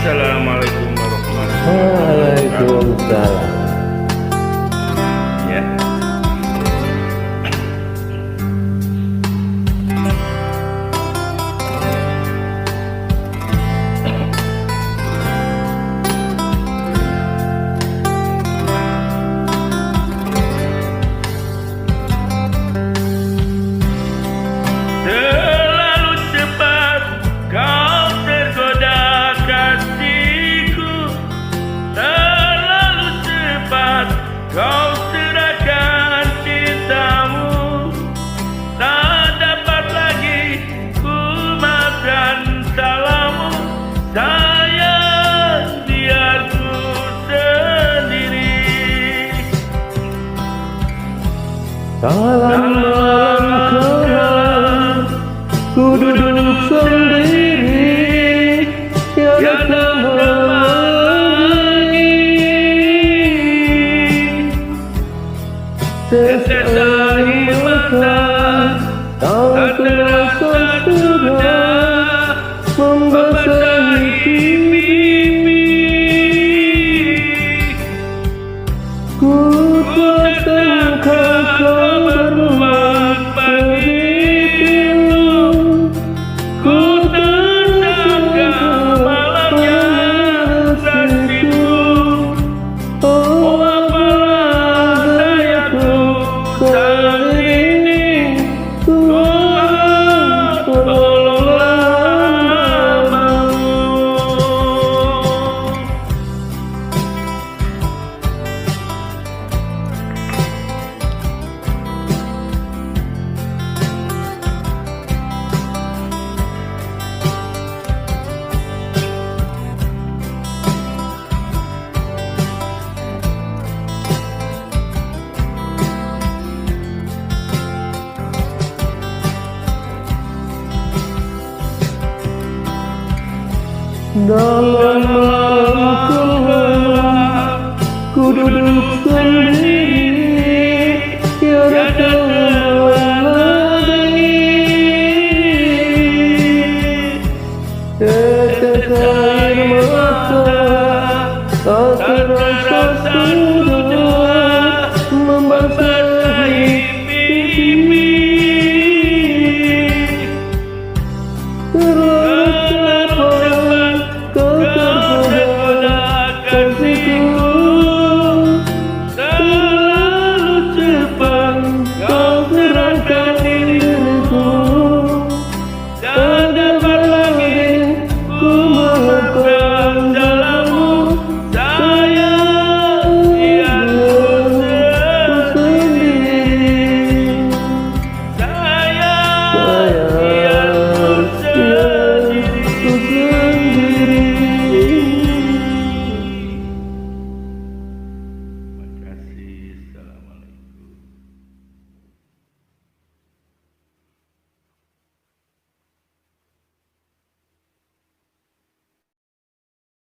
Assalamualaikum warahmatullahi wabarakatuh. Waalaikumsalam. Ya. Terlalu cepat kau tergoda kasihku, terlalu cepat kau serahkan cintamu. Tak dapat lagi ku maafkan salahmu, sayang biar ku sendiri. Malam kelam ku duduk sendiri, tiada teman lagi. Tetes air mata kau terasa sudah membasahi pipi. Ku tersangka kau berbuat begitu. Ku tersangka malamnya rasinku. Oh, apalah dayaku saat ini. Tuhan, tolonglah hamba-Mu. Dalam malam kelam ku duduk